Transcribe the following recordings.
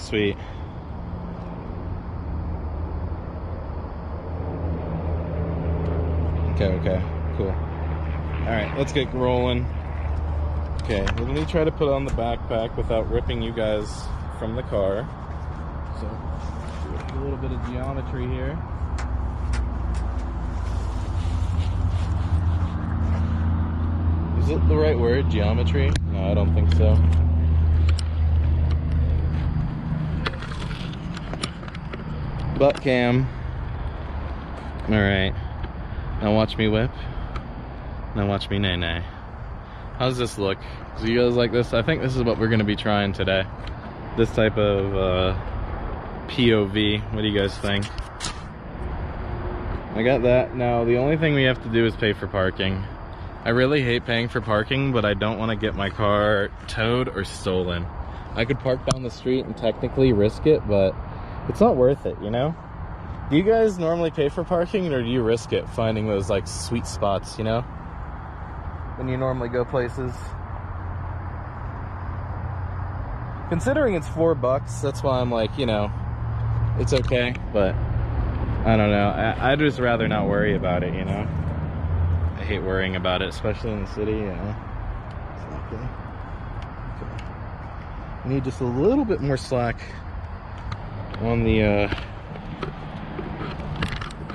sweet. Okay, cool. Alright, let's get rolling. Okay, let me try to put on the backpack without ripping you guys from the car. So, do a little bit of geometry here. Is it the right word, geometry? No, I don't think so. Butt cam. Alright. Now watch me whip. Now watch me nay-nay. How's this look? Do you guys like this? I think this is what we're going to be trying today. This type of POV. What do you guys think? I got that. Now, the only thing we have to do is pay for parking. I really hate paying for parking, but I don't want to get my car towed or stolen. I could park down the street and technically risk it, but it's not worth it, you know? Do you guys normally pay for parking, or do you risk it finding those like sweet spots, you know? When you normally go places. Considering it's $4, that's why I'm like, you know, it's okay, but I don't know. I'd just rather not worry about it, you know? I hate worrying about it, especially in the city, you know? Okay. I need just a little bit more slack on the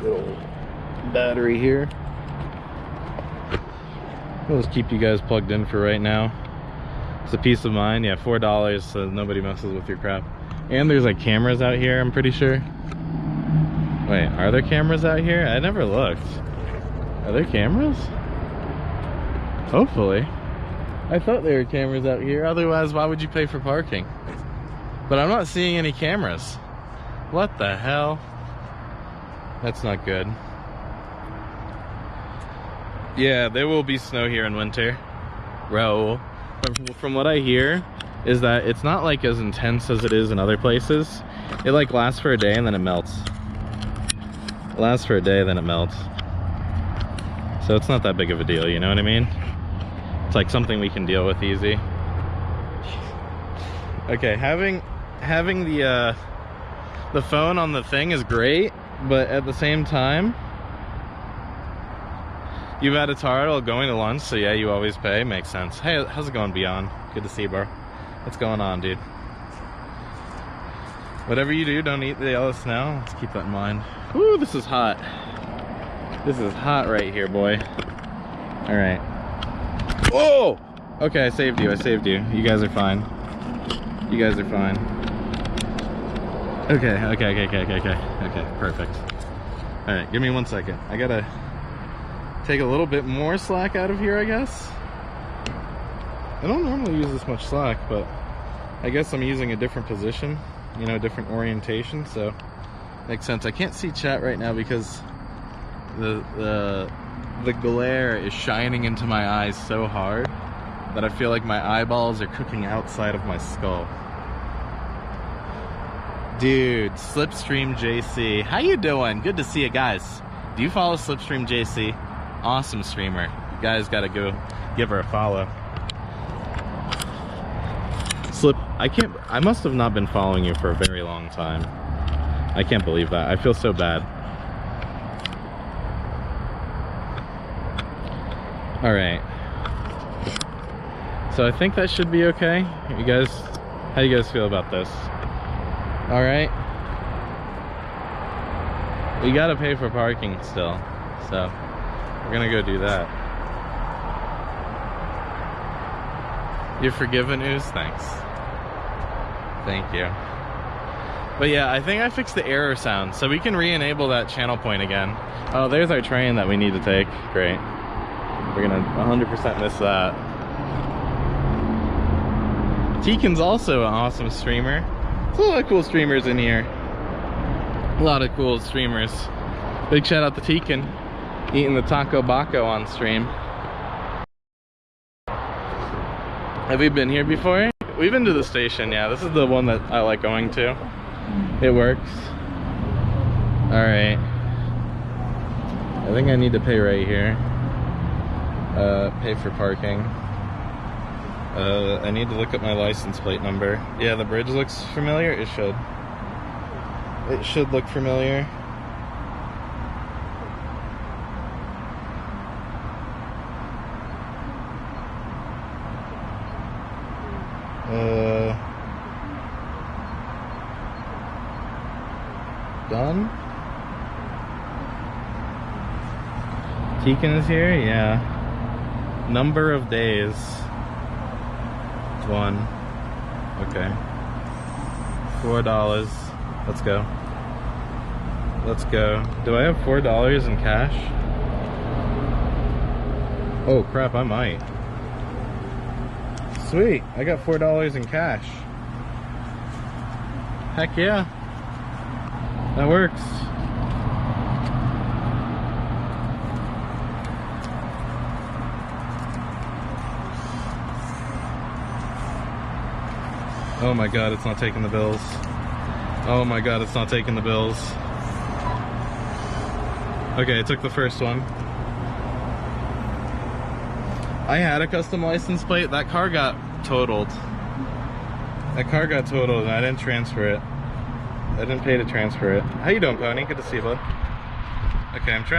little battery here. We'll just keep you guys plugged in for right now. It's a peace of mind. Yeah, $4 so nobody messes with your crap. And there's like cameras out here, I'm pretty sure. Wait, are there cameras out here? I never looked. Are there cameras? Hopefully. I thought there were cameras out here. Otherwise, why would you pay for parking? But I'm not seeing any cameras. What the hell? That's not good. Yeah, there will be snow here in winter. Bro. From what I hear, is that it's not like as intense as it is in other places. It like lasts for a day and then it melts. It lasts for a day, then it melts. So it's not that big of a deal, you know what I mean? It's like something we can deal with easy. Okay, having the phone on the thing is great, but at the same time, you've had a title going to lunch, so yeah, you always pay. Makes sense. Hey, how's it going, Beyond? Good to see you, bro. What's going on, dude? Whatever you do, don't eat the yellow snow. Let's keep that in mind. Woo, this is hot. This is hot right here, boy. All right. Whoa! Okay, I saved you. I saved you. You guys are fine. You guys are fine. Okay, perfect. All right, give me 1 second. I gotta take a little bit more slack out of here, I guess. I don't normally use this much slack, but I guess I'm using a different position, you know, different orientation, so makes sense. I can't see chat right now because the glare is shining into my eyes so hard that I feel like my eyeballs are cooking outside of my skull. Dude, Slipstream JC, how you doing? Good to see you guys. Do you follow Slipstream JC? Awesome streamer. You guys gotta go give her a follow. I must have not been following you for a very long time. I can't believe that. I feel so bad. All right. So I think that should be okay. You guys, how you guys feel about this? All right. We gotta pay for parking still, so we're gonna go do that. You're forgiven, Ooze? Thanks. Thank you. But yeah, I think I fixed the error sound, so we can re-enable that channel point again. Oh, there's our train that we need to take. Great. We're gonna 100% miss that. Teakin's also an awesome streamer. There's a lot of cool streamers in here. A lot of cool streamers. Big shout out to Teakin, eating the taco baco on stream. Have we been here before? We've been to the station, yeah. This is the one that I like going to. It works. Alright. I think I need to pay right here. Pay for parking. I need to look at my license plate number. Yeah, the bridge looks familiar. It should. It should look familiar. Done? Tekin is here? Yeah. Number of days. 1. Okay. $4. Let's go. Let's go. Do I have $4 in cash? Oh crap, I might. Sweet, I got $4 in cash. Heck yeah. That works. Oh my god, it's not taking the bills. Oh my god, it's not taking the bills. Okay, I took the first one. I had a custom license plate. That car got totaled. That car got totaled and I didn't transfer it. I didn't pay to transfer it. How you doing, Pony? Good to see you, bud. Okay, I'm trying